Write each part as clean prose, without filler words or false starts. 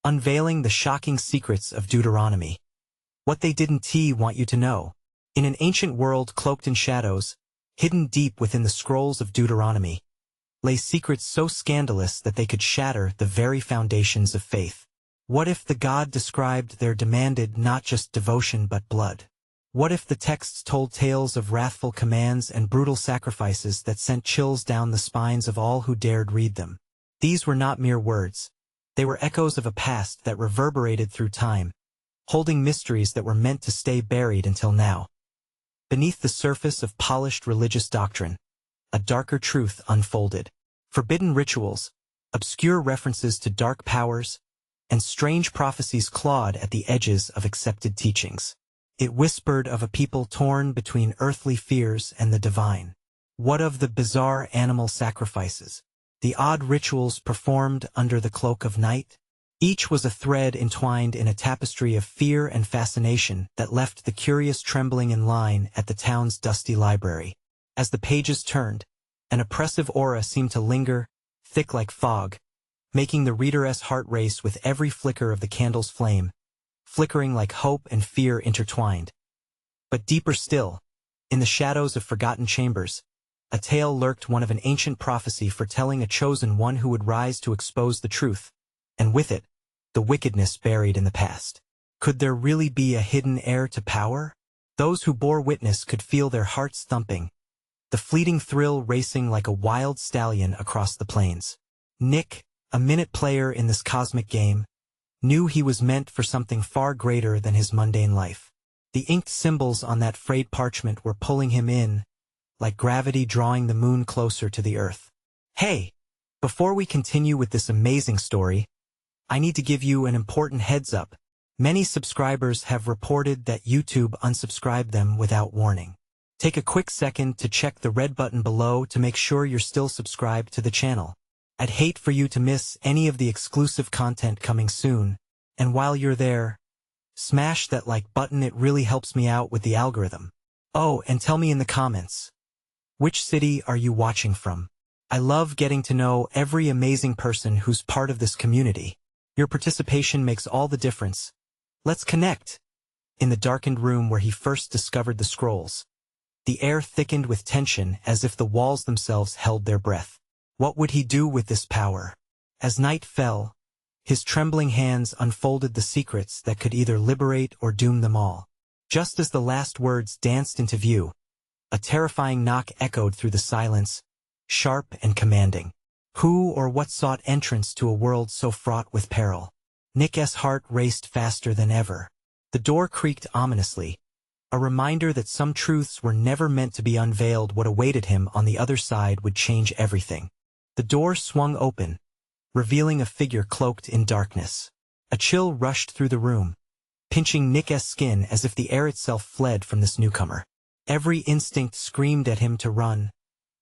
Unveiling the shocking secrets of Deuteronomy. What they didn't want you to know. In an ancient world cloaked in shadows, hidden deep within the scrolls of Deuteronomy, lay secrets so scandalous that they could shatter the very foundations of faith. What if the God described there demanded not just devotion but blood? What if the texts told tales of wrathful commands and brutal sacrifices that sent chills down the spines of all who dared read them? These were not mere words. They were echoes of a past that reverberated through time, holding mysteries that were meant to stay buried until now. Beneath the surface of polished religious doctrine, a darker truth unfolded. Forbidden rituals, obscure references to dark powers, and strange prophecies clawed at the edges of accepted teachings. It whispered of a people torn between earthly fears and the divine. What of the bizarre animal sacrifices? The odd rituals performed under the cloak of night? Each was a thread entwined in a tapestry of fear and fascination that left the curious trembling in line at the town's dusty library. As the pages turned, an oppressive aura seemed to linger, thick like fog, making the reader's heart race with every flicker of the candle's flame, flickering like hope and fear intertwined. But deeper still, in the shadows of forgotten chambers, a tale lurked, one of an ancient prophecy foretelling a chosen one who would rise to expose the truth, and with it, the wickedness buried in the past. Could there really be a hidden heir to power? Those who bore witness could feel their hearts thumping, the fleeting thrill racing like a wild stallion across the plains. Nick, a minute player in this cosmic game, knew he was meant for something far greater than his mundane life. The inked symbols on that frayed parchment were pulling him in, like gravity drawing the moon closer to the earth. Hey! Before we continue with this amazing story, I need to give you an important heads up. Many subscribers have reported that YouTube unsubscribed them without warning. Take a quick second to check the red button below to make sure you're still subscribed to the channel. I'd hate for you to miss any of the exclusive content coming soon, and while you're there, smash that like button. It really helps me out with the algorithm. Oh, and tell me in the comments, which city are you watching from? I love getting to know every amazing person who's part of this community. Your participation makes all the difference. Let's connect. In the darkened room where he first discovered the scrolls, the air thickened with tension as if the walls themselves held their breath. What would he do with this power? As night fell, his trembling hands unfolded the secrets that could either liberate or doom them all. Just as the last words danced into view, a terrifying knock echoed through the silence, sharp and commanding. Who or what sought entrance to a world so fraught with peril? Nick's heart raced faster than ever. The door creaked ominously, a reminder that some truths were never meant to be unveiled. What awaited him on the other side would change everything. The door swung open, revealing a figure cloaked in darkness. A chill rushed through the room, pinching Nick's skin as if the air itself fled from this newcomer. Every instinct screamed at him to run,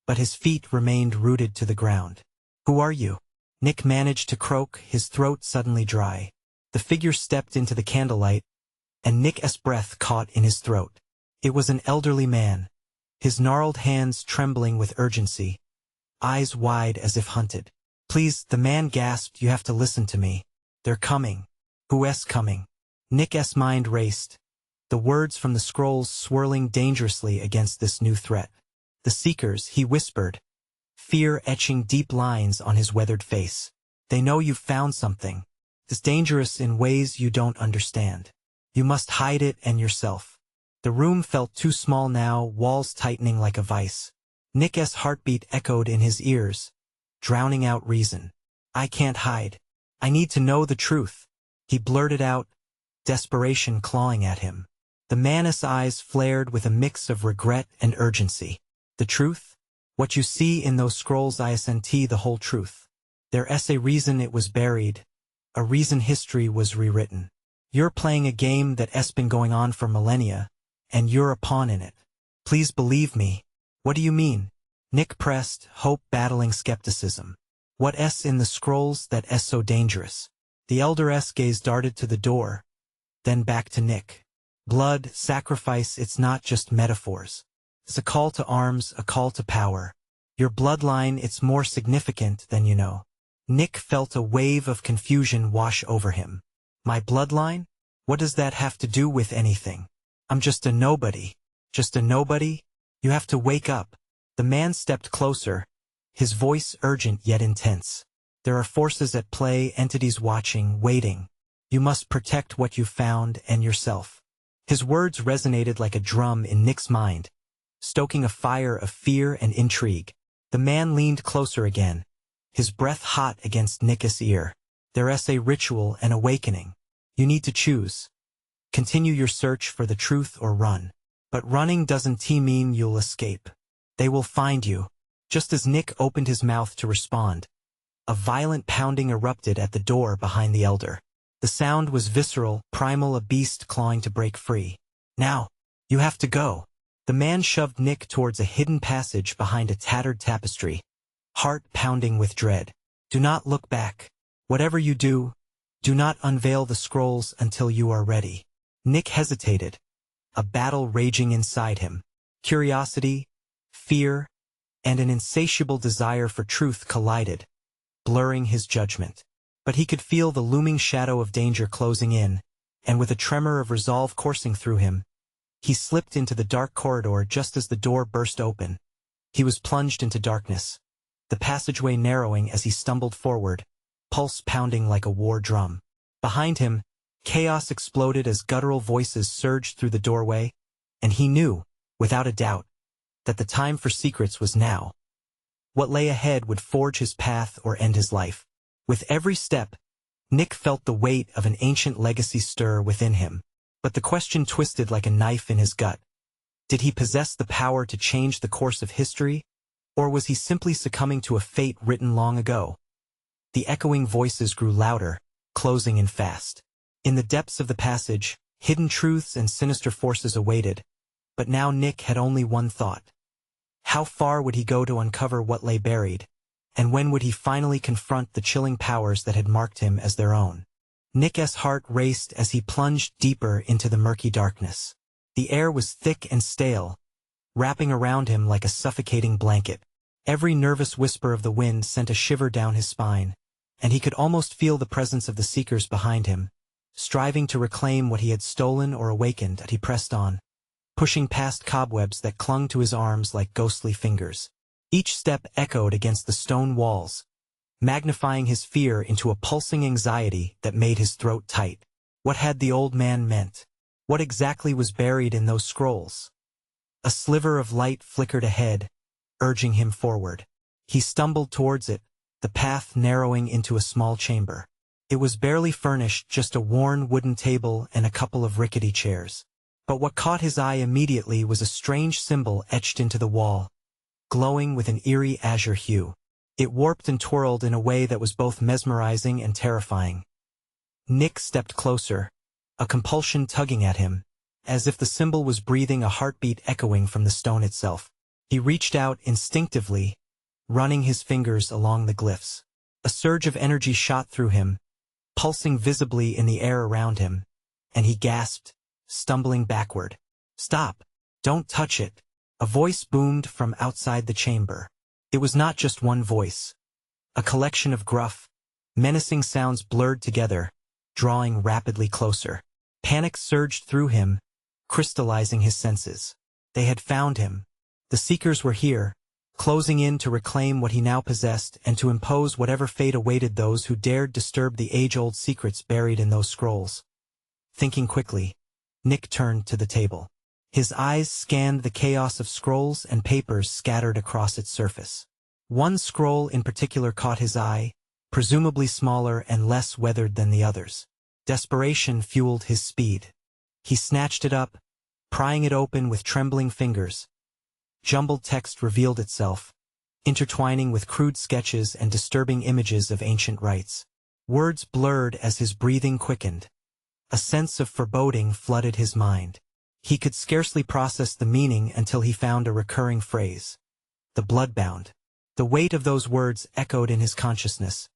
but his feet remained rooted to the ground. Who are you? Nick managed to croak, his throat suddenly dry. The figure stepped into the candlelight, and Nick's breath caught in his throat. It was an elderly man, his gnarled hands trembling with urgency, eyes wide as if hunted. Please, the man gasped, you have to listen to me. They're coming. Who's coming? Nick's mind raced, the words from the scrolls swirling dangerously against this new threat. The Seekers, he whispered, fear etching deep lines on his weathered face. They know you've found something. It's dangerous in ways you don't understand. You must hide it and yourself. The room felt too small now, walls tightening like a vice. Nick's heartbeat echoed in his ears, drowning out reason. I can't hide. I need to know the truth. He blurted out, desperation clawing at him. The man's eyes flared with a mix of regret and urgency. The truth? What you see in those scrolls isn't the whole truth. There's a reason it was buried, a reason history was rewritten. You're playing a game that's been going on for millennia, and you're a pawn in it. Please believe me. What do you mean? Nick pressed, hope battling skepticism. What's in the scrolls that's so dangerous? The elder's gaze darted to the door, then back to Nick. Blood, sacrifice, it's not just metaphors. It's a call to arms, a call to power. Your bloodline, it's more significant than you know. Nick felt a wave of confusion wash over him. My bloodline? What does that have to do with anything? I'm just a nobody. Just a nobody? You have to wake up. The man stepped closer, his voice urgent yet intense. There are forces at play, entities watching, waiting. You must protect what you found and yourself. His words resonated like a drum in Nick's mind, stoking a fire of fear and intrigue. The man leaned closer again, his breath hot against Nick's ear. There's a ritual and awakening. You need to choose. Continue your search for the truth or run. But running doesn't mean you'll escape. They will find you. Just as Nick opened his mouth to respond, a violent pounding erupted at the door behind the elder. The sound was visceral, primal, a beast clawing to break free. Now, you have to go. The man shoved Nick towards a hidden passage behind a tattered tapestry, heart pounding with dread. Do not look back. Whatever you do, do not unveil the scrolls until you are ready. Nick hesitated, a battle raging inside him. Curiosity, fear, and an insatiable desire for truth collided, blurring his judgment. But he could feel the looming shadow of danger closing in, and with a tremor of resolve coursing through him, he slipped into the dark corridor just as the door burst open. He was plunged into darkness, the passageway narrowing as he stumbled forward, pulse pounding like a war drum. Behind him, chaos exploded as guttural voices surged through the doorway, and he knew, without a doubt, that the time for secrets was now. What lay ahead would forge his path or end his life. With every step, Nick felt the weight of an ancient legacy stir within him. But the question twisted like a knife in his gut. Did he possess the power to change the course of history, or was he simply succumbing to a fate written long ago? The echoing voices grew louder, closing in fast. In the depths of the passage, hidden truths and sinister forces awaited, but now Nick had only one thought. How far would he go to uncover what lay buried, and when would he finally confront the chilling powers that had marked him as their own? Nick's heart raced as he plunged deeper into the murky darkness. The air was thick and stale, wrapping around him like a suffocating blanket. Every nervous whisper of the wind sent a shiver down his spine, and he could almost feel the presence of the seekers behind him, striving to reclaim what he had stolen or awakened. As he pressed on, pushing past cobwebs that clung to his arms like ghostly fingers. Each step echoed against the stone walls, magnifying his fear into a pulsing anxiety that made his throat tight. What had the old man meant? What exactly was buried in those scrolls? A sliver of light flickered ahead, urging him forward. He stumbled towards it, the path narrowing into a small chamber. It was barely furnished, just a worn wooden table and a couple of rickety chairs. But what caught his eye immediately was a strange symbol etched into the wall, glowing with an eerie azure hue. It warped and twirled in a way that was both mesmerizing and terrifying. Nick stepped closer, a compulsion tugging at him, as if the symbol was breathing a heartbeat echoing from the stone itself. He reached out instinctively, running his fingers along the glyphs. A surge of energy shot through him, pulsing visibly in the air around him, and he gasped, stumbling backward. "Stop! Don't touch it!" A voice boomed from outside the chamber. It was not just one voice. A collection of gruff, menacing sounds blurred together, drawing rapidly closer. Panic surged through him, crystallizing his senses. They had found him. The seekers were here, closing in to reclaim what he now possessed and to impose whatever fate awaited those who dared disturb the age-old secrets buried in those scrolls. Thinking quickly, Nick turned to the table. His eyes scanned the chaos of scrolls and papers scattered across its surface. One scroll in particular caught his eye, presumably smaller and less weathered than the others. Desperation fueled his speed. He snatched it up, prying it open with trembling fingers. Jumbled text revealed itself, intertwining with crude sketches and disturbing images of ancient rites. Words blurred as his breathing quickened. A sense of foreboding flooded his mind. He could scarcely process the meaning until he found a recurring phrase. The bloodbound. The weight of those words echoed in his consciousness,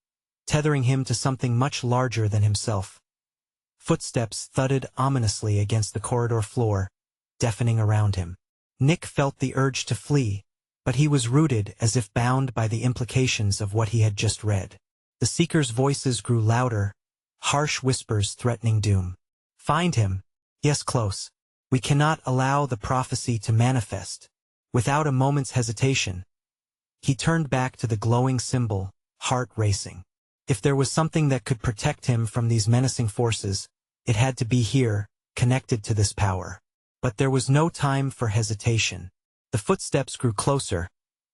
tethering him to something much larger than himself. Footsteps thudded ominously against the corridor floor, deafening around him. Nick felt the urge to flee, but he was rooted as if bound by the implications of what he had just read. The seekers' voices grew louder, harsh whispers threatening doom. Find him. Yes, close. We cannot allow the prophecy to manifest. Without a moment's hesitation, he turned back to the glowing symbol, heart racing. If there was something that could protect him from these menacing forces, it had to be here, connected to this power. But there was no time for hesitation. The footsteps grew closer,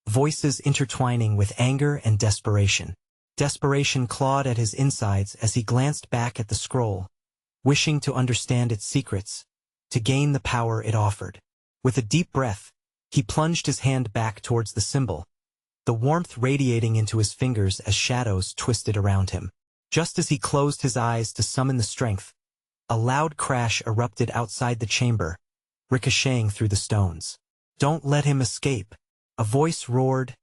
voices intertwining with anger and desperation. Desperation clawed at his insides as he glanced back at the scroll, wishing to understand its secrets, to gain the power it offered. With a deep breath, he plunged his hand back towards the symbol, the warmth radiating into his fingers as shadows twisted around him. Just as he closed his eyes to summon the strength, a loud crash erupted outside the chamber, ricocheting through the stones. Don't let him escape. A voice roared,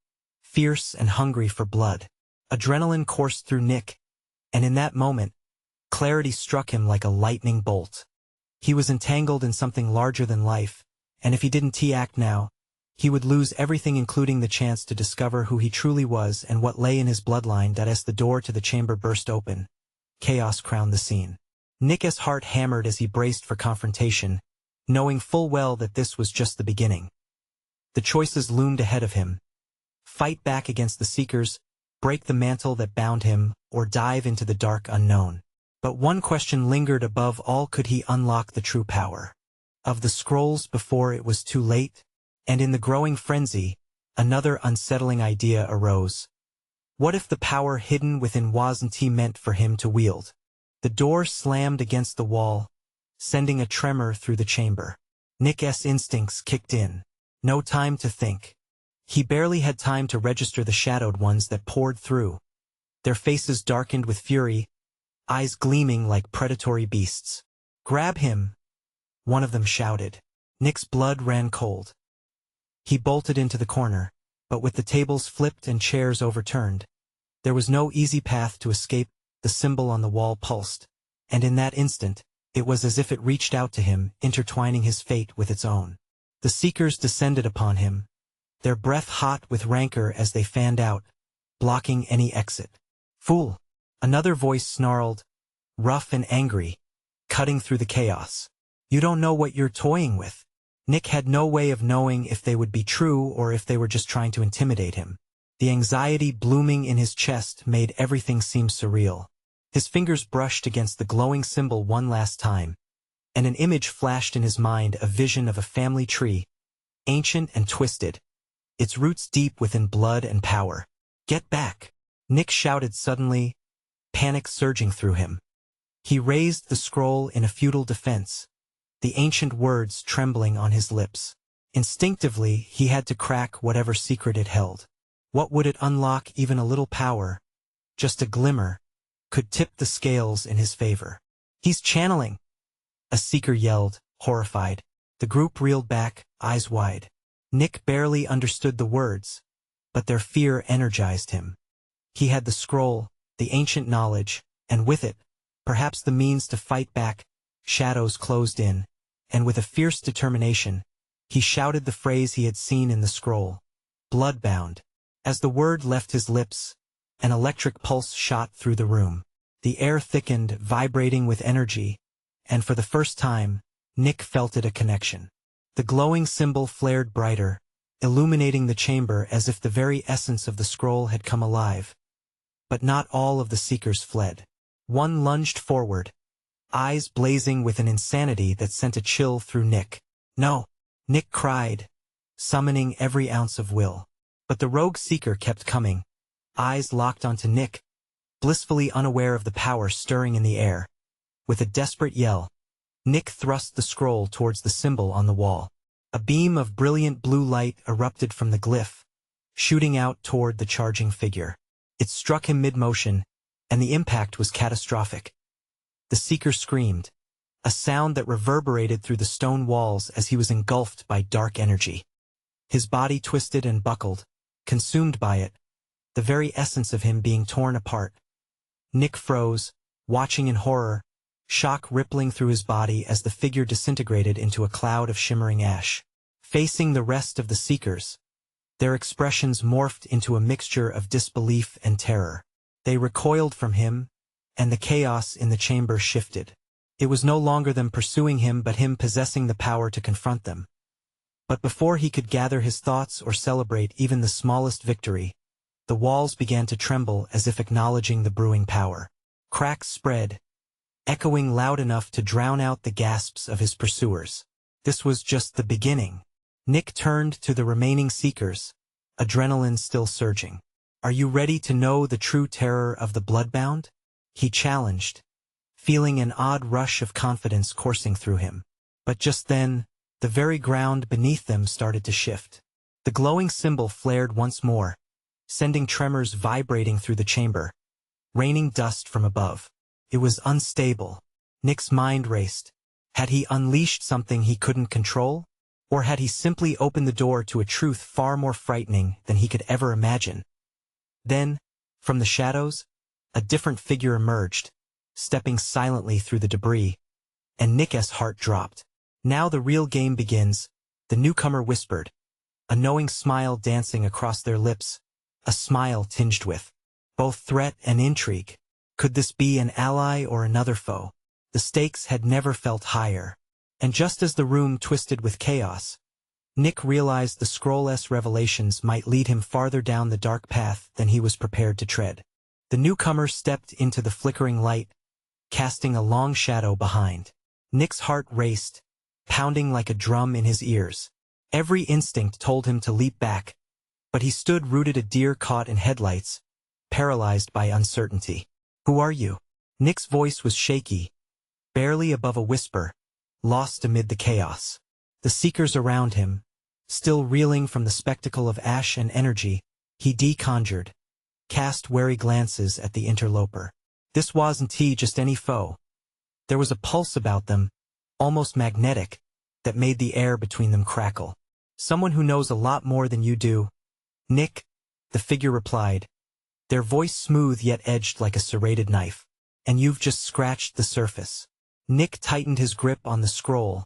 fierce and hungry for blood. Adrenaline coursed through Nick, and in that moment, clarity struck him like a lightning bolt. He was entangled in something larger than life, and if he didn't act now, he would lose everything, including the chance to discover who he truly was and what lay in his bloodline. As the door to the chamber burst open, chaos crowned the scene. Nick's heart hammered as he braced for confrontation, knowing full well that this was just the beginning. The choices loomed ahead of him. Fight back against the Seekers, break the mantle that bound him, or dive into the dark unknown. But one question lingered above all: could he unlock the true power of the scrolls before it was too late? And in the growing frenzy, another unsettling idea arose. What if the power hidden within wasn't meant for him to wield? The door slammed against the wall, sending a tremor through the chamber. Nick's instincts kicked in. No time to think. He barely had time to register the shadowed ones that poured through. Their faces darkened with fury, eyes gleaming like predatory beasts. Grab him! One of them shouted. Nick's blood ran cold. He bolted into the corner, but with the tables flipped and chairs overturned, there was no easy path to escape. The symbol on the wall pulsed, and in that instant, it was as if it reached out to him, intertwining his fate with its own. The Seekers descended upon him, their breath hot with rancor as they fanned out, blocking any exit. Fool! Another voice snarled, rough and angry, cutting through the chaos. You don't know what you're toying with. Nick had no way of knowing if they would be true or if they were just trying to intimidate him. The anxiety blooming in his chest made everything seem surreal. His fingers brushed against the glowing symbol one last time, and an image flashed in his mind, a vision of a family tree, ancient and twisted, its roots deep within blood and power. Get back! Nick shouted suddenly, panic surging through him. He raised the scroll in a futile defense, the ancient words trembling on his lips. Instinctively, he had to crack whatever secret it held. What would it unlock? Even a little power, just a glimmer, could tip the scales in his favor. He's channeling! A Seeker yelled, horrified. The group reeled back, eyes wide. Nick barely understood the words, but their fear energized him. He had the scroll, the ancient knowledge, and with it, perhaps the means to fight back. Shadows closed in, and with a fierce determination, he shouted the phrase he had seen in the scroll. Bloodbound. As the word left his lips, an electric pulse shot through the room. The air thickened, vibrating with energy, and for the first time, Nick felt it, a connection. The glowing symbol flared brighter, illuminating the chamber as if the very essence of the scroll had come alive. But not all of the Seekers fled. One lunged forward, eyes blazing with an insanity that sent a chill through Nick. No! Nick cried, summoning every ounce of will. But the rogue Seeker kept coming, eyes locked onto Nick, blissfully unaware of the power stirring in the air. With a desperate yell, Nick thrust the scroll towards the symbol on the wall. A beam of brilliant blue light erupted from the glyph, shooting out toward the charging figure. It struck him mid-motion, and the impact was catastrophic. The Seeker screamed, a sound that reverberated through the stone walls as he was engulfed by dark energy. His body twisted and buckled, consumed by it, the very essence of him being torn apart. Nick froze, watching in horror, shock rippling through his body as the figure disintegrated into a cloud of shimmering ash. Facing the rest of the Seekers, their expressions morphed into a mixture of disbelief and terror. They recoiled from him, and the chaos in the chamber shifted. It was no longer them pursuing him but him possessing the power to confront them. But before he could gather his thoughts or celebrate even the smallest victory, the walls began to tremble as if acknowledging the brewing power. Cracks spread, echoing loud enough to drown out the gasps of his pursuers. This was just the beginning. Nick turned to the remaining seekers, adrenaline still surging. "Are you ready to know the true terror of the bloodbound?" he challenged, feeling an odd rush of confidence coursing through him. But just then, the very ground beneath them started to shift. The glowing symbol flared once more, sending tremors vibrating through the chamber, raining dust from above. It was unstable. Nick's mind raced. Had he unleashed something he couldn't control? Or had he simply opened the door to a truth far more frightening than he could ever imagine? Then, from the shadows, a different figure emerged, stepping silently through the debris, and Nick's heart dropped. "Now the real game begins," the newcomer whispered, a knowing smile dancing across their lips, a smile tinged with both threat and intrigue. Could this be an ally or another foe? The stakes had never felt higher. And just as the room twisted with chaos, Nick realized the scroll's revelations might lead him farther down the dark path than he was prepared to tread. The newcomer stepped into the flickering light, casting a long shadow behind. Nick's heart raced, pounding like a drum in his ears. Every instinct told him to leap back, but he stood rooted, a deer caught in headlights, paralyzed by uncertainty. "Who are you?" Nick's voice was shaky, barely above a whisper, lost amid the chaos. The seekers around him, still reeling from the spectacle of ash and energy, he deconjured, cast wary glances at the interloper. This wasn't just any foe. There was a pulse about them, almost magnetic, that made the air between them crackle. "Someone who knows a lot more than you do, Nick," the figure replied, their voice smooth yet edged like a serrated knife. "And you've just scratched the surface." Nick tightened his grip on the scroll,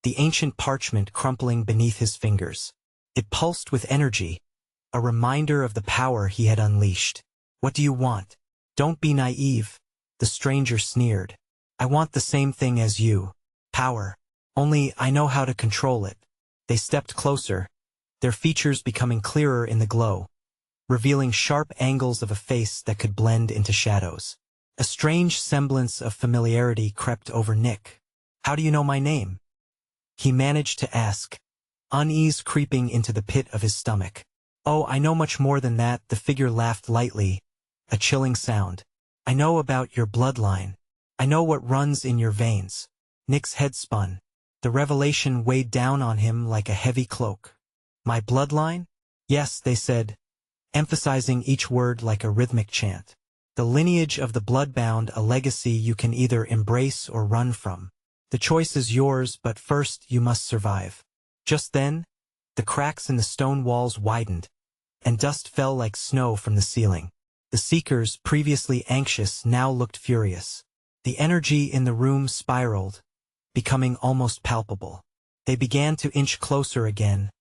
the ancient parchment crumpling beneath his fingers. It pulsed with energy, a reminder of the power he had unleashed. "What do you want?" "Don't be naive," the stranger sneered. "I want the same thing as you. Power. Only I know how to control it." They stepped closer, their features becoming clearer in the glow, revealing sharp angles of a face that could blend into shadows. A strange semblance of familiarity crept over Nick. "How do you know my name?" he managed to ask, unease creeping into the pit of his stomach. "Oh, I know much more than that," the figure laughed lightly, a chilling sound. "I know about your bloodline. I know what runs in your veins." Nick's head spun. The revelation weighed down on him like a heavy cloak. "My bloodline?" "Yes," they said, emphasizing each word like a rhythmic chant. "The lineage of the bloodbound, a legacy you can either embrace or run from. The choice is yours, but first you must survive." Just then, the cracks in the stone walls widened, and dust fell like snow from the ceiling. The seekers, previously anxious, now looked furious. The energy in the room spiraled, becoming almost palpable. They began to inch closer again,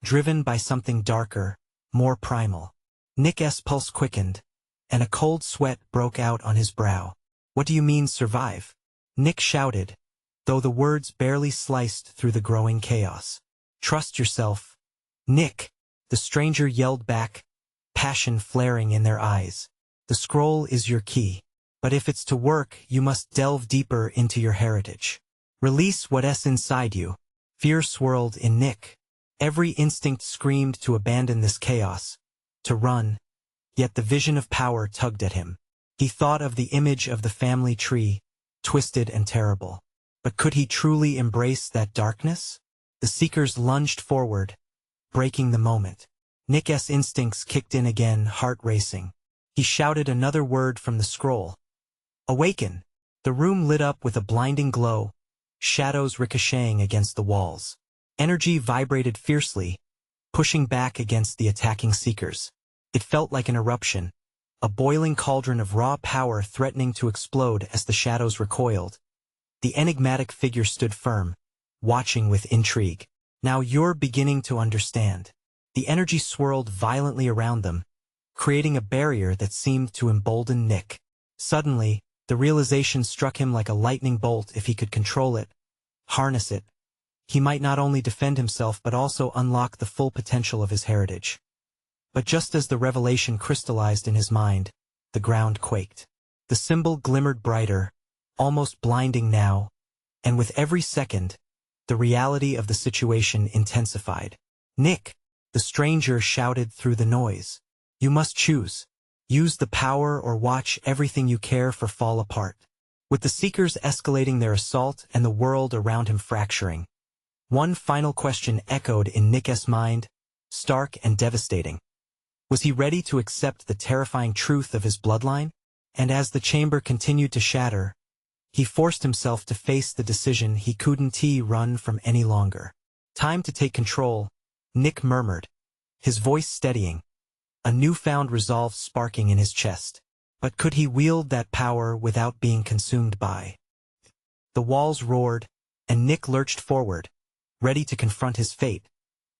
driven by something darker, more primal. Nick's pulse quickened, and a cold sweat broke out on his brow. "What do you mean, survive?" Nick shouted, though the words barely sliced through the growing chaos. "Trust yourself, Nick," the stranger yelled back, passion flaring in their eyes. "The scroll is your key, but if it's to work, you must delve deeper into your heritage. Release what's inside you." Fear swirled in Nick. Every instinct screamed to abandon this chaos, to run, yet the vision of power tugged at him. He thought of the image of the family tree, twisted and terrible. But could he truly embrace that darkness? The seekers lunged forward, breaking the moment. Nick's instincts kicked in again, heart racing. He shouted another word from the scroll. "Awaken!" The room lit up with a blinding glow, shadows ricocheting against the walls. Energy vibrated fiercely, pushing back against the attacking seekers. It felt like an eruption, a boiling cauldron of raw power threatening to explode as the shadows recoiled. The enigmatic figure stood firm, watching with intrigue. "Now you're beginning to understand." The energy swirled violently around them, creating a barrier that seemed to embolden Nick. Suddenly, the realization struck him like a lightning bolt: if he could control it, harness it, he might not only defend himself but also unlock the full potential of his heritage. But just as the revelation crystallized in his mind, the ground quaked. The symbol glimmered brighter, almost blinding now, and with every second, the reality of the situation intensified. "Nick!" the stranger shouted through the noise. "You must choose. Use the power or watch everything you care for fall apart." With the Seekers escalating their assault and the world around him fracturing, one final question echoed in Nick's mind, stark and devastating. Was he ready to accept the terrifying truth of his bloodline? And as the chamber continued to shatter, he forced himself to face the decision he couldn't run from any longer. "Time to take control," Nick murmured, his voice steadying, a newfound resolve sparking in his chest. But could he wield that power without being consumed by? The walls roared, and Nick lurched forward, ready to confront his fate,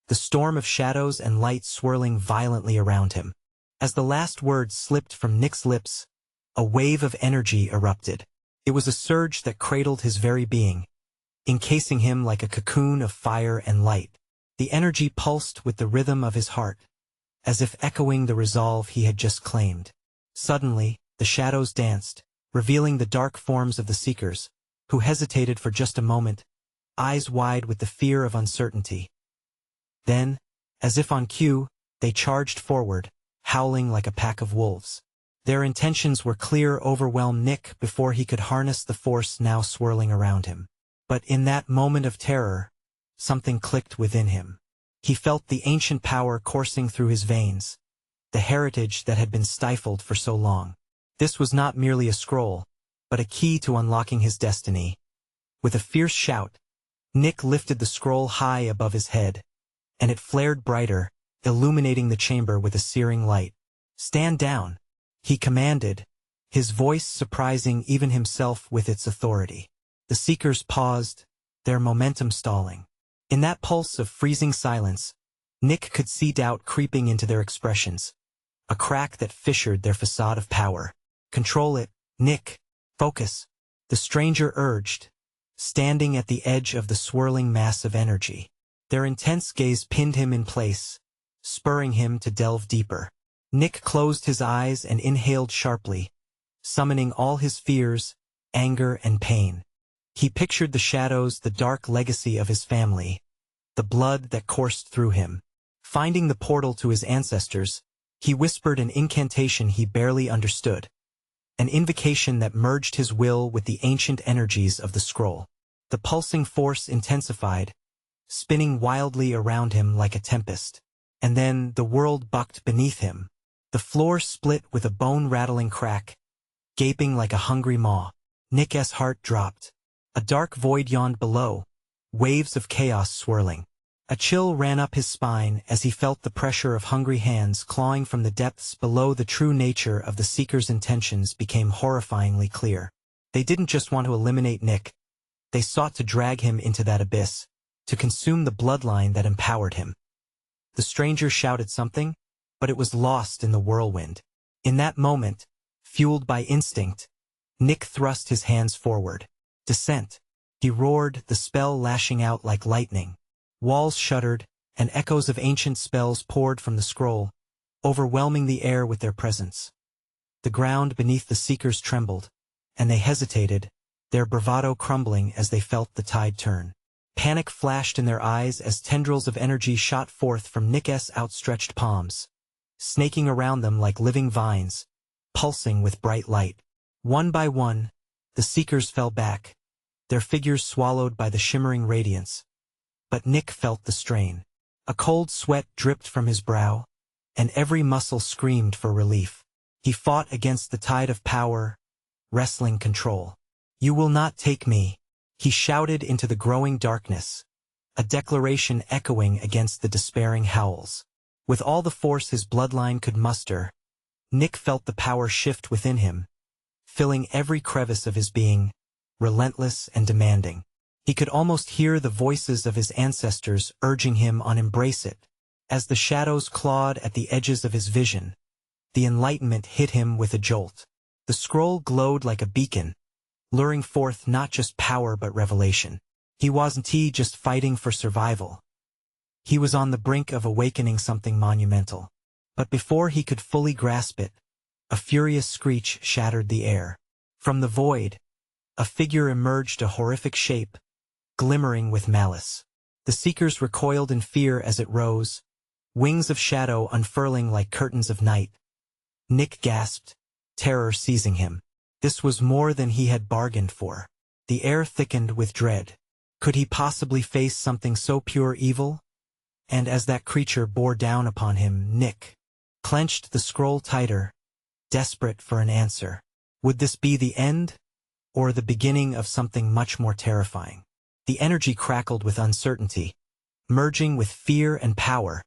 the storm of shadows and light swirling violently around him. As the last words slipped from Nick's lips, a wave of energy erupted. It was a surge that cradled his very being, encasing him like a cocoon of fire and light. The energy pulsed with the rhythm of his heart, as if echoing the resolve he had just claimed. Suddenly, the shadows danced, revealing the dark forms of the Seekers, who hesitated for just a moment, eyes wide with the fear of uncertainty. Then, as if on cue, they charged forward, howling like a pack of wolves. Their intentions were clear: overwhelm Nick before he could harness the force now swirling around him. But in that moment of terror, something clicked within him. He felt the ancient power coursing through his veins, the heritage that had been stifled for so long. This was not merely a scroll, but a key to unlocking his destiny. With a fierce shout, Nick lifted the scroll high above his head, and it flared brighter, illuminating the chamber with a searing light. "Stand down," he commanded, his voice surprising even himself with its authority. The Seekers paused, their momentum stalling. In that pulse of freezing silence, Nick could see doubt creeping into their expressions, a crack that fissured their facade of power. "Control it, Nick. Focus," the stranger urged, standing at the edge of the swirling mass of energy. Their intense gaze pinned him in place, spurring him to delve deeper. Nick closed his eyes and inhaled sharply, summoning all his fears, anger, and pain. He pictured the shadows, the dark legacy of his family, the blood that coursed through him. Finding the portal to his ancestors, he whispered an incantation he barely understood, an invocation that merged his will with the ancient energies of the scroll. The pulsing force intensified, spinning wildly around him like a tempest. And then the world bucked beneath him. The floor split with a bone-rattling crack, gaping like a hungry maw. Nick's heart dropped. A dark void yawned below, waves of chaos swirling. A chill ran up his spine as he felt the pressure of hungry hands clawing from the depths below. The true nature of the Seekers' intentions became horrifyingly clear. They didn't just want to eliminate Nick. They sought to drag him into that abyss, to consume the bloodline that empowered him. The stranger shouted something, but it was lost in the whirlwind. In that moment, fueled by instinct, Nick thrust his hands forward. "Descent," he roared, the spell lashing out like lightning. Walls shuddered, and echoes of ancient spells poured from the scroll, overwhelming the air with their presence. The ground beneath the Seekers trembled, and they hesitated, their bravado crumbling as they felt the tide turn. Panic flashed in their eyes as tendrils of energy shot forth from Nick's outstretched palms, snaking around them like living vines, pulsing with bright light. One by one, the Seekers fell back, their figures swallowed by the shimmering radiance. But Nick felt the strain. A cold sweat dripped from his brow, and every muscle screamed for relief. He fought against the tide of power, wrestling control. "You will not take me," he shouted into the growing darkness, a declaration echoing against the despairing howls. With all the force his bloodline could muster, Nick felt the power shift within him, filling every crevice of his being, relentless and demanding. He could almost hear the voices of his ancestors urging him on. "Embrace it." As the shadows clawed at the edges of his vision, the enlightenment hit him with a jolt. The scroll glowed like a beacon, luring forth not just power but revelation. He wasn't just fighting for survival. He was on the brink of awakening something monumental. But before he could fully grasp it, a furious screech shattered the air. From the void, a figure emerged, a horrific shape, glimmering with malice. The seekers recoiled in fear as it rose, wings of shadow unfurling like curtains of night. Nick gasped, terror seizing him. This was more than he had bargained for. The air thickened with dread. Could he possibly face something so pure evil? And as that creature bore down upon him, Nick clenched the scroll tighter, desperate for an answer. Would this be the end, or the beginning of something much more terrifying? The energy crackled with uncertainty, merging with fear and power,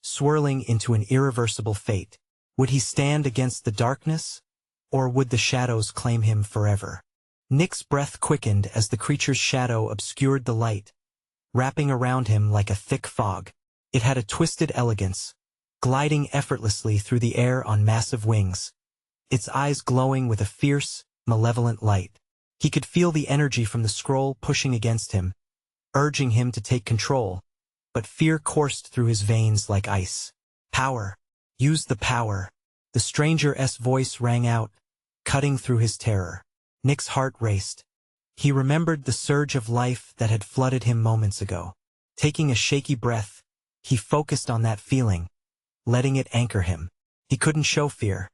swirling into an irreversible fate. Would he stand against the darkness, or would the shadows claim him forever? Nick's breath quickened as the creature's shadow obscured the light, wrapping around him like a thick fog. It had a twisted elegance, gliding effortlessly through the air on massive wings, its eyes glowing with a fierce, malevolent light. He could feel the energy from the scroll pushing against him, urging him to take control, but fear coursed through his veins like ice. Power. Use the power. The stranger's voice rang out, cutting through his terror. Nick's heart raced. He remembered the surge of life that had flooded him moments ago. Taking a shaky breath, he focused on that feeling, letting it anchor him. He couldn't show fear.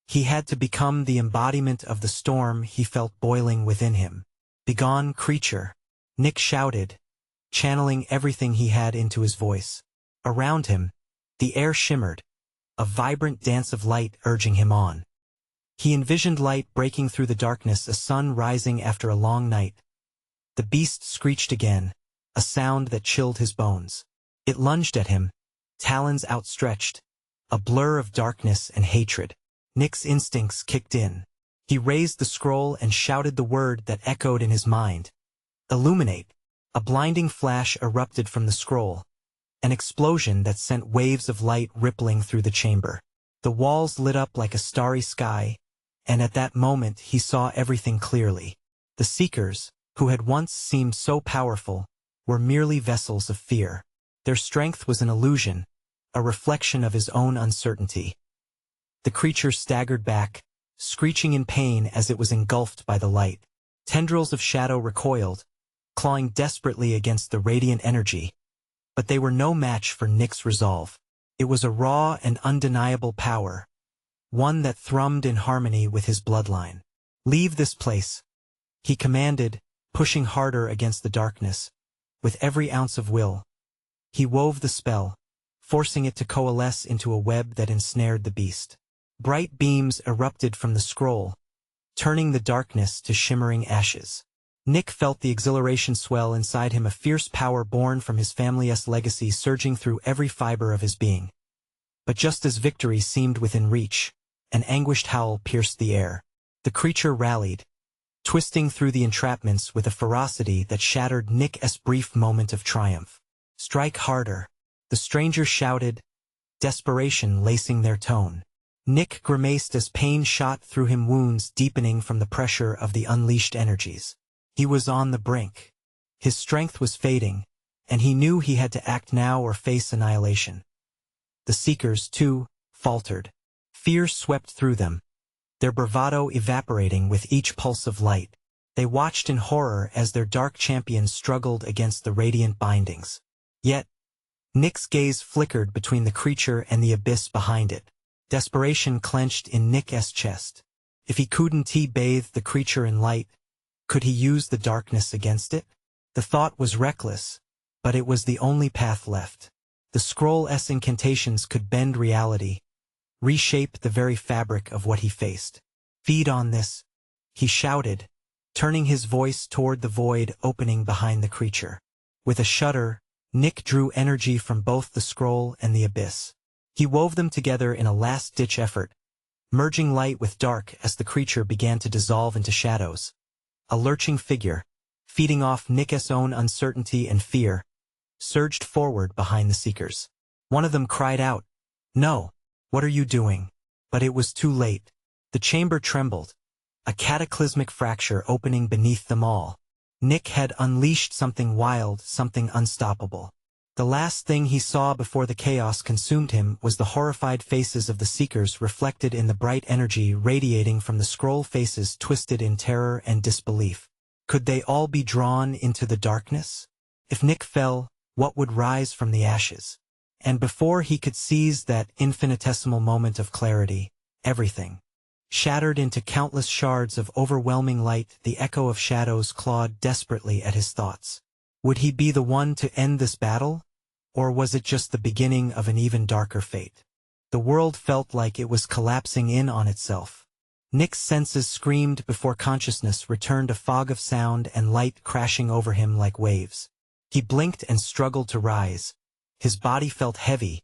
He had to become the embodiment of the storm he felt boiling within him. "Begone, creature," Nick shouted, channeling everything he had into his voice. Around him, the air shimmered, a vibrant dance of light urging him on. He envisioned light breaking through the darkness, a sun rising after a long night. The beast screeched again, a sound that chilled his bones. It lunged at him, talons outstretched, a blur of darkness and hatred. Nick's instincts kicked in. He raised the scroll and shouted the word that echoed in his mind. "Illuminate." A blinding flash erupted from the scroll, an explosion that sent waves of light rippling through the chamber. The walls lit up like a starry sky, and at that moment he saw everything clearly. The Seekers, who had once seemed so powerful, were merely vessels of fear. Their strength was an illusion, a reflection of his own uncertainty. The creature staggered back, screeching in pain as it was engulfed by the light. Tendrils of shadow recoiled, clawing desperately against the radiant energy. But they were no match for Nick's resolve. It was a raw and undeniable power, one that thrummed in harmony with his bloodline. "Leave this place," he commanded, pushing harder against the darkness. With every ounce of will, he wove the spell, forcing it to coalesce into a web that ensnared the beast. Bright beams erupted from the scroll, turning the darkness to shimmering ashes. Nick felt the exhilaration swell inside him, a fierce power born from his family's legacy surging through every fiber of his being. But just as victory seemed within reach, an anguished howl pierced the air. The creature rallied, twisting through the entrapments with a ferocity that shattered Nick's brief moment of triumph. "Strike harder," the stranger shouted, desperation lacing their tone. Nick grimaced as pain shot through him, wounds deepening from the pressure of the unleashed energies. He was on the brink. His strength was fading, and he knew he had to act now or face annihilation. The Seekers, too, faltered. Fear swept through them, their bravado evaporating with each pulse of light. They watched in horror as their dark champion struggled against the radiant bindings. Yet, Nick's gaze flickered between the creature and the abyss behind it. Desperation clenched in Nick's chest. If he couldn't bathe the creature in light, could he use the darkness against it? The thought was reckless, but it was the only path left. The scroll's incantations could bend reality, reshape the very fabric of what he faced. "Feed on this," he shouted, turning his voice toward the void opening behind the creature. With a shudder, Nick drew energy from both the scroll and the abyss. He wove them together in a last-ditch effort, merging light with dark as the creature began to dissolve into shadows. A lurching figure, feeding off Nick's own uncertainty and fear, surged forward behind the Seekers. One of them cried out, "No! What are you doing?" But it was too late. The chamber trembled, a cataclysmic fracture opening beneath them all. Nick had unleashed something wild, something unstoppable. The last thing he saw before the chaos consumed him was the horrified faces of the Seekers reflected in the bright energy radiating from the scroll faces twisted in terror and disbelief. Could they all be drawn into the darkness? If Nick fell, what would rise from the ashes? And before he could seize that infinitesimal moment of clarity, everything shattered into countless shards of overwhelming light. The echo of shadows clawed desperately at his thoughts. Would he be the one to end this battle? Or was it just the beginning of an even darker fate? The world felt like it was collapsing in on itself. Nick's senses screamed before consciousness returned, a fog of sound and light crashing over him like waves. He blinked and struggled to rise. His body felt heavy,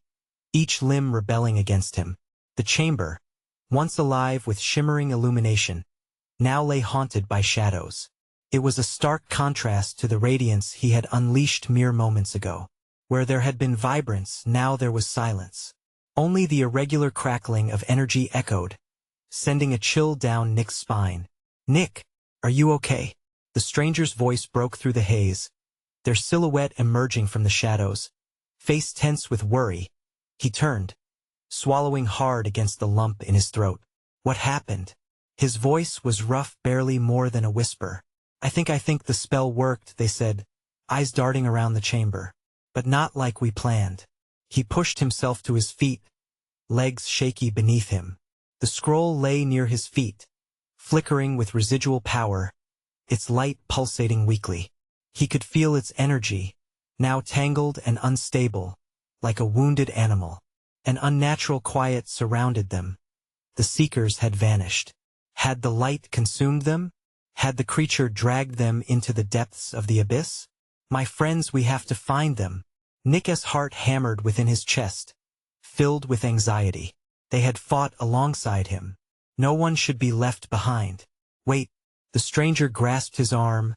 each limb rebelling against him. The chamber, once alive with shimmering illumination, now lay haunted by shadows. It was a stark contrast to the radiance he had unleashed mere moments ago. Where there had been vibrance, now there was silence. Only the irregular crackling of energy echoed, sending a chill down Nick's spine. "Nick, are you okay?" The stranger's voice broke through the haze, their silhouette emerging from the shadows. Face tense with worry, he turned, swallowing hard against the lump in his throat. "What happened?" His voice was rough, barely more than a whisper. I think the spell worked," they said, eyes darting around the chamber. "But not like we planned." He pushed himself to his feet, legs shaky beneath him. The scroll lay near his feet, flickering with residual power, its light pulsating weakly. He could feel its energy, now tangled and unstable, like a wounded animal. An unnatural quiet surrounded them. The Seekers had vanished. Had the light consumed them? Had the creature dragged them into the depths of the abyss? "My friends, we have to find them." Nick's heart hammered within his chest, filled with anxiety. They had fought alongside him. No one should be left behind. "Wait." The stranger grasped his arm,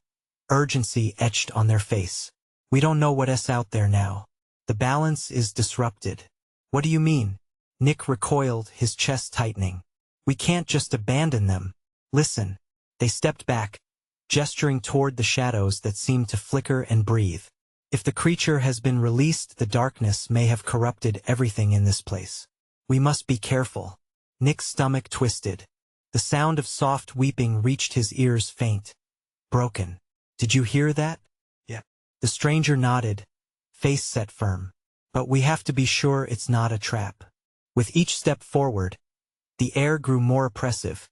urgency etched on their face. "We don't know what's out there now. The balance is disrupted." "What do you mean?" Nick recoiled, his chest tightening. "We can't just abandon them. Listen." They stepped back, gesturing toward the shadows that seemed to flicker and breathe. "If the creature has been released, the darkness may have corrupted everything in this place. We must be careful." Nick's stomach twisted. The sound of soft weeping reached his ears, faint, broken. "Did you hear that?" "Yeah." The stranger nodded, face set firm. "But we have to be sure it's not a trap." With each step forward, the air grew more oppressive,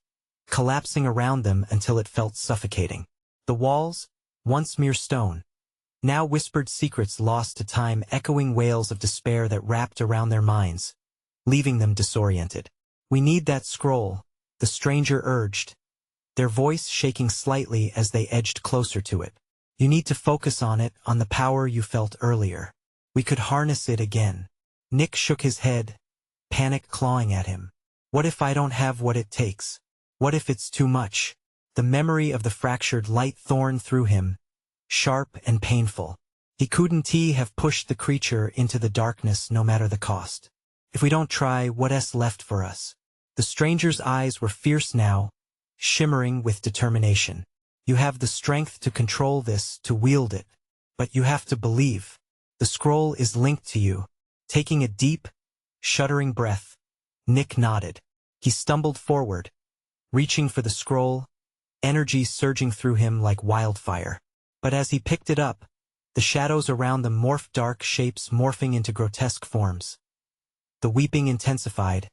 collapsing around them until it felt suffocating. The walls, once mere stone, now whispered secrets lost to time, echoing wails of despair that wrapped around their minds, leaving them disoriented. "We need that scroll," the stranger urged, their voice shaking slightly as they edged closer to it. "You need to focus on it, on the power you felt earlier. We could harness it again." Nick shook his head, panic clawing at him. "What if I don't have what it takes? What if it's too much?" The memory of the fractured light thorn through him, sharp and painful. He couldn't have pushed the creature into the darkness no matter the cost. "If we don't try, what's left for us?" The stranger's eyes were fierce now, shimmering with determination. "You have the strength to control this, to wield it. But you have to believe. The scroll is linked to you." Taking a deep, shuddering breath, Nick nodded. He stumbled forward, reaching for the scroll, energy surging through him like wildfire. But as he picked it up, the shadows around them morphed, dark shapes morphing into grotesque forms. The weeping intensified,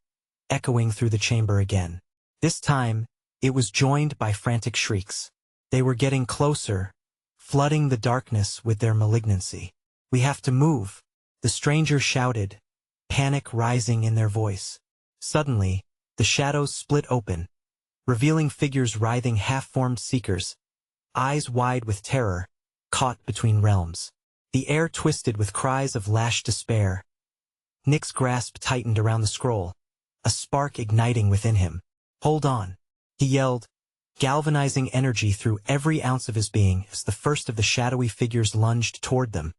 echoing through the chamber again. This time, it was joined by frantic shrieks. They were getting closer, flooding the darkness with their malignancy. "We have to move," the stranger shouted, panic rising in their voice. Suddenly, the shadows split open, revealing figures writhing, half-formed Seekers, eyes wide with terror, caught between realms. The air twisted with cries of lashed despair. Nick's grasp tightened around the scroll, a spark igniting within him. "Hold on," he yelled, galvanizing energy through every ounce of his being as the first of the shadowy figures lunged toward them.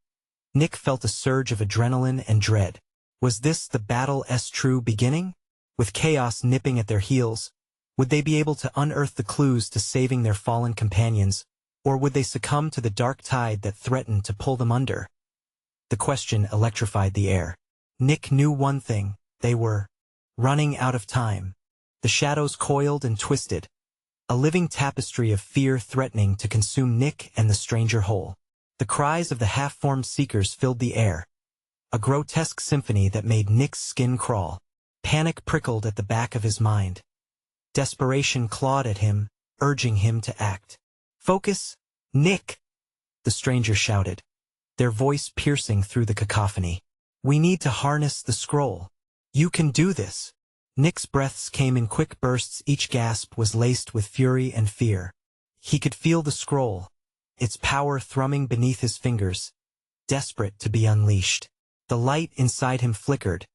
Nick felt a surge of adrenaline and dread. Was this the battle's true beginning? With chaos nipping at their heels, would they be able to unearth the clues to saving their fallen companions, or would they succumb to the dark tide that threatened to pull them under? The question electrified the air. Nick knew one thing: they were running out of time. The shadows coiled and twisted, a living tapestry of fear threatening to consume Nick and the stranger whole. The cries of the half-formed seekers filled the air, a grotesque symphony that made Nick's skin crawl. Panic prickled at the back of his mind. Desperation clawed at him, urging him to act. "Focus, Nick!" the stranger shouted, their voice piercing through the cacophony. "We need to harness the scroll. You can do this." Nick's breaths came in quick bursts, each gasp was laced with fury and fear. He could feel the scroll, its power thrumming beneath his fingers, desperate to be unleashed. The light inside him flickered,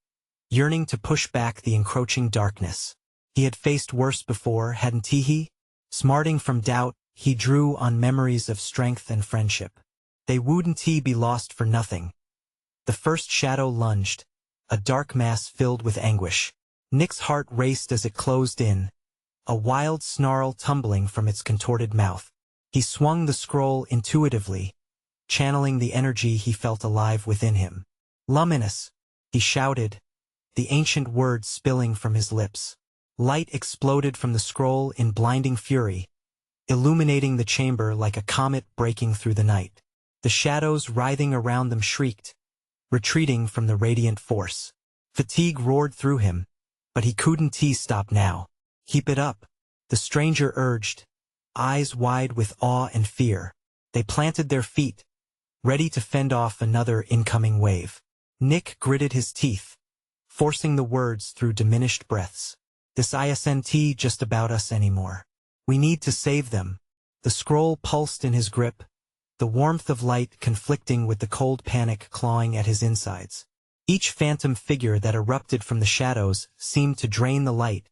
yearning to push back the encroaching darkness. He had faced worse before, hadn't he? Smarting from doubt, he drew on memories of strength and friendship. They wouldn't be lost for nothing. The first shadow lunged, a dark mass filled with anguish. Nick's heart raced as it closed in, a wild snarl tumbling from its contorted mouth. He swung the scroll intuitively, channeling the energy he felt alive within him. "Luminous," he shouted, the ancient words spilling from his lips. Light exploded from the scroll in blinding fury, illuminating the chamber like a comet breaking through the night. The shadows writhing around them shrieked, retreating from the radiant force. Fatigue roared through him, but he couldn't stop now. "Keep it up," the stranger urged, eyes wide with awe and fear. They planted their feet, ready to fend off another incoming wave. Nick gritted his teeth, forcing the words through diminished breaths. "This isn't just about us anymore. We need to save them." The scroll pulsed in his grip, the warmth of light conflicting with the cold panic clawing at his insides. Each phantom figure that erupted from the shadows seemed to drain the light,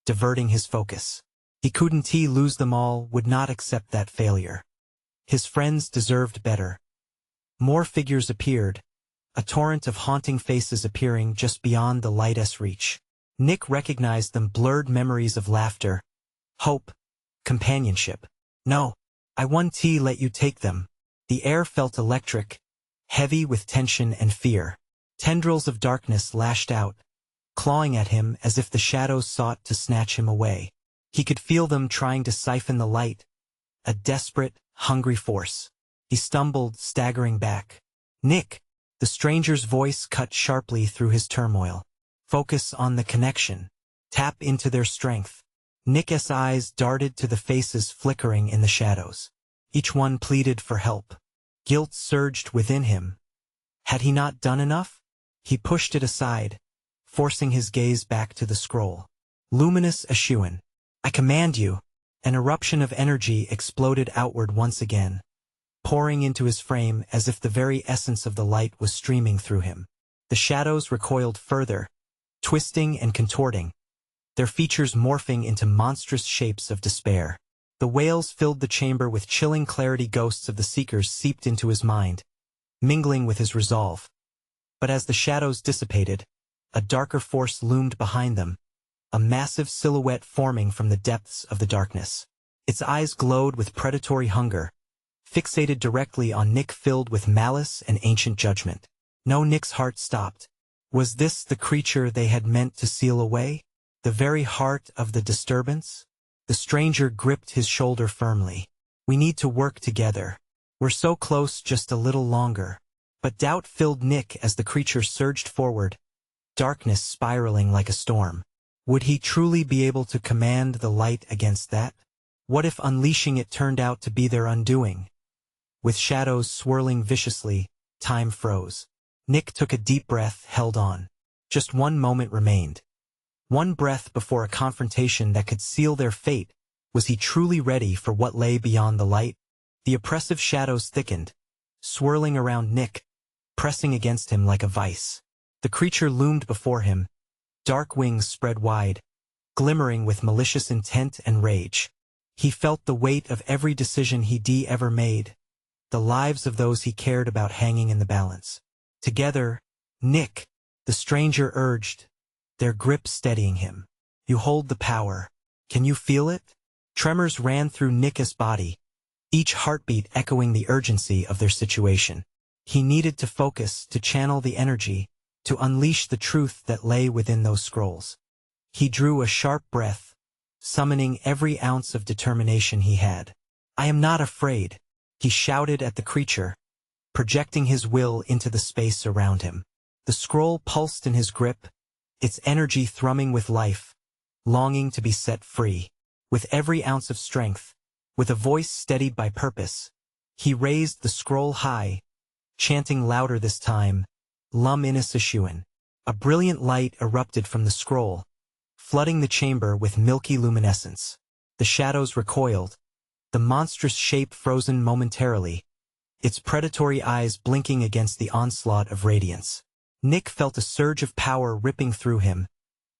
diverting his focus. He couldn't lose them all, would not accept that failure. His friends deserved better. More figures appeared, a torrent of haunting faces appearing just beyond the light's reach. Nick recognized them, blurred memories of laughter, hope, companionship. "No, I won't let you take them." The air felt electric, heavy with tension and fear. Tendrils of darkness lashed out, clawing at him as if the shadows sought to snatch him away. He could feel them trying to siphon the light, a desperate, hungry force. He stumbled, staggering back. "Nick!" The stranger's voice cut sharply through his turmoil. "Focus on the connection. Tap into their strength." Nick's eyes darted to the faces flickering in the shadows. Each one pleaded for help. Guilt surged within him. Had he not done enough? He pushed it aside, forcing his gaze back to the scroll. "Luminous eschewin, I command you." An eruption of energy exploded outward once again, pouring into his frame as if the very essence of the light was streaming through him. The shadows recoiled further, twisting and contorting, their features morphing into monstrous shapes of despair. The wails filled the chamber with chilling clarity. Ghosts of the Seekers seeped into his mind, mingling with his resolve. But as the shadows dissipated, a darker force loomed behind them, a massive silhouette forming from the depths of the darkness. Its eyes glowed with predatory hunger, fixated directly on Nick, filled with malice and ancient judgment. No, Nick's heart stopped. Was this the creature they had meant to seal away? The very heart of the disturbance? The stranger gripped his shoulder firmly. "We need to work together. We're so close, just a little longer." But doubt filled Nick as the creature surged forward, darkness spiraling like a storm. Would he truly be able to command the light against that? What if unleashing it turned out to be their undoing? With shadows swirling viciously, time froze. Nick took a deep breath, held on. Just one moment remained. One breath before a confrontation that could seal their fate. Was he truly ready for what lay beyond the light? The oppressive shadows thickened, swirling around Nick, pressing against him like a vice. The creature loomed before him, dark wings spread wide, glimmering with malicious intent and rage. He felt the weight of every decision he'd ever made, the lives of those he cared about hanging in the balance. "Together, Nick," the stranger urged, their grip steadying him. You hold the power. Can you feel it? Tremors ran through Nick's body, each heartbeat echoing the urgency of their situation. He needed to focus, to channel the energy, to unleash the truth that lay within those scrolls. He drew a sharp breath, summoning every ounce of determination he had. I am not afraid, he shouted at the creature, projecting his will into the space around him. The scroll pulsed in his grip, its energy thrumming with life, longing to be set free. With every ounce of strength, with a voice steadied by purpose, he raised the scroll high, chanting louder this time, Lum Inisishuan. A brilliant light erupted from the scroll, flooding the chamber with milky luminescence. The shadows recoiled, the monstrous shape frozen momentarily, its predatory eyes blinking against the onslaught of radiance. Nick felt a surge of power ripping through him,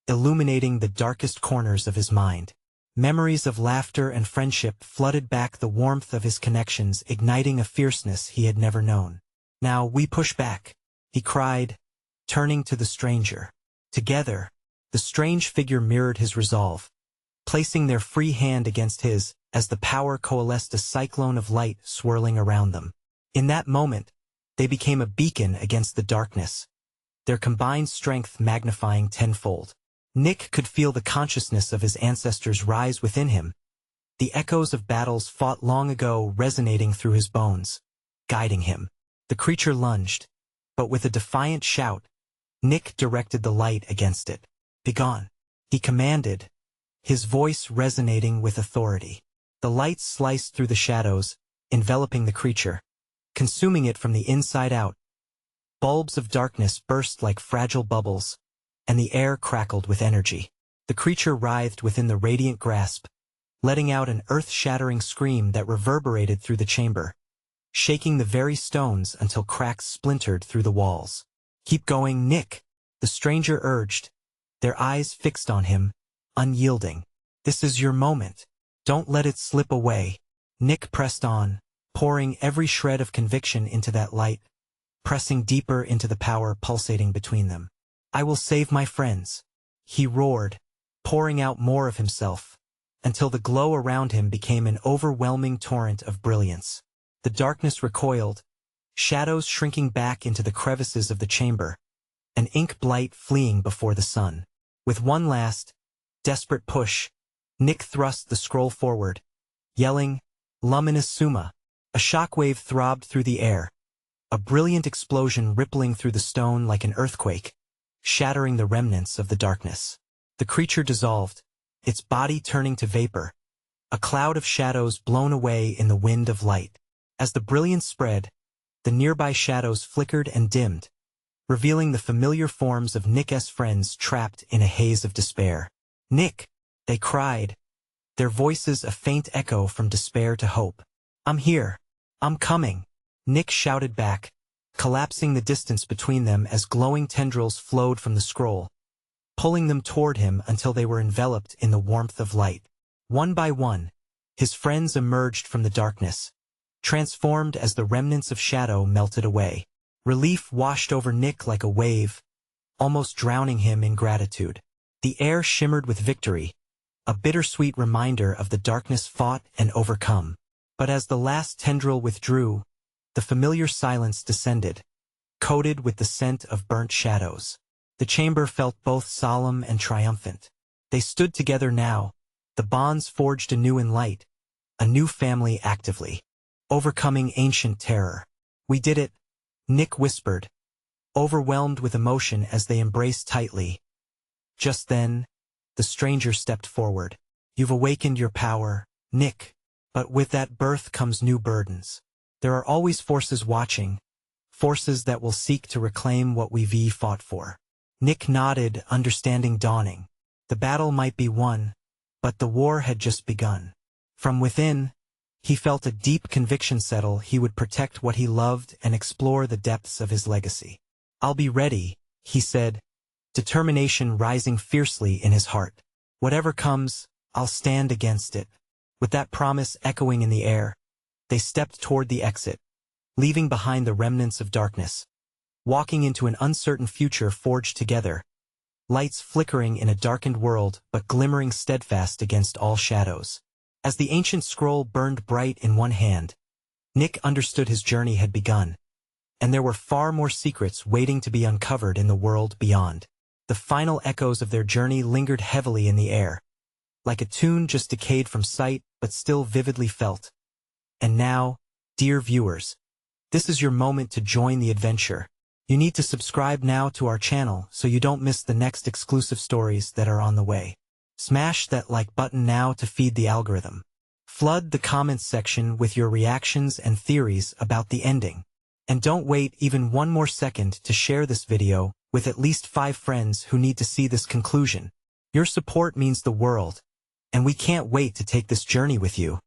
illuminating the darkest corners of his mind. Memories of laughter and friendship flooded back the warmth of his connections, igniting a fierceness he had never known. Now we push back, he cried, turning to the stranger. Together, the strange figure mirrored his resolve, placing their free hand against his as the power coalesced, a cyclone of light swirling around them. In that moment, they became a beacon against the darkness, their combined strength magnifying tenfold. Nick could feel the consciousness of his ancestors rise within him, the echoes of battles fought long ago resonating through his bones, guiding him. The creature lunged, but with a defiant shout, Nick directed the light against it. Begone, he commanded, his voice resonating with authority. The light sliced through the shadows, enveloping the creature, consuming it from the inside out. Bulbs of darkness burst like fragile bubbles, and the air crackled with energy. The creature writhed within the radiant grasp, letting out an earth-shattering scream that reverberated through the chamber, shaking the very stones until cracks splintered through the walls. Keep going, Nick, the stranger urged, their eyes fixed on him, unyielding. This is your moment. Don't let it slip away. Nick pressed on, pouring every shred of conviction into that light, pressing deeper into the power pulsating between them. I will save my friends, he roared, pouring out more of himself, until the glow around him became an overwhelming torrent of brilliance. The darkness recoiled, shadows shrinking back into the crevices of the chamber, an ink blight fleeing before the sun. With one last, desperate push, Nick thrust the scroll forward, yelling, Luminous Summa. A shockwave throbbed through the air, a brilliant explosion rippling through the stone like an earthquake, shattering the remnants of the darkness. The creature dissolved, its body turning to vapor, a cloud of shadows blown away in the wind of light. As the brilliance spread, the nearby shadows flickered and dimmed, revealing the familiar forms of Nick's friends trapped in a haze of despair. Nick, they cried, their voices a faint echo from despair to hope. I'm here. I'm coming. Nick shouted back, collapsing the distance between them as glowing tendrils flowed from the scroll, pulling them toward him until they were enveloped in the warmth of light. One by one, his friends emerged from the darkness, transformed as the remnants of shadow melted away. Relief washed over Nick like a wave, almost drowning him in gratitude. The air shimmered with victory, a bittersweet reminder of the darkness fought and overcome. But as the last tendril withdrew, the familiar silence descended, coated with the scent of burnt shadows. The chamber felt both solemn and triumphant. They stood together now, the bonds forged anew in light, a new family actively, overcoming ancient terror. We did it, Nick whispered, overwhelmed with emotion as they embraced tightly. Just then, the stranger stepped forward. You've awakened your power, Nick, but with that birth comes new burdens. There are always forces watching, forces that will seek to reclaim what we've fought for. Nick nodded, understanding dawning. The battle might be won, but the war had just begun. From within, he felt a deep conviction settle he would protect what he loved and explore the depths of his legacy. I'll be ready, he said, determination rising fiercely in his heart. Whatever comes, I'll stand against it. With that promise echoing in the air, they stepped toward the exit, leaving behind the remnants of darkness, walking into an uncertain future forged together, lights flickering in a darkened world but glimmering steadfast against all shadows. As the ancient scroll burned bright in one hand, Nick understood his journey had begun, and there were far more secrets waiting to be uncovered in the world beyond. The final echoes of their journey lingered heavily in the air, like a tune just decayed from sight but still vividly felt. And now, dear viewers, this is your moment to join the adventure. You need to subscribe now to our channel so you don't miss the next exclusive stories that are on the way. Smash that like button now to feed the algorithm. Flood the comments section with your reactions and theories about the ending. And don't wait even one more second to share this video with at least 5 friends who need to see this conclusion. Your support means the world, and we can't wait to take this journey with you.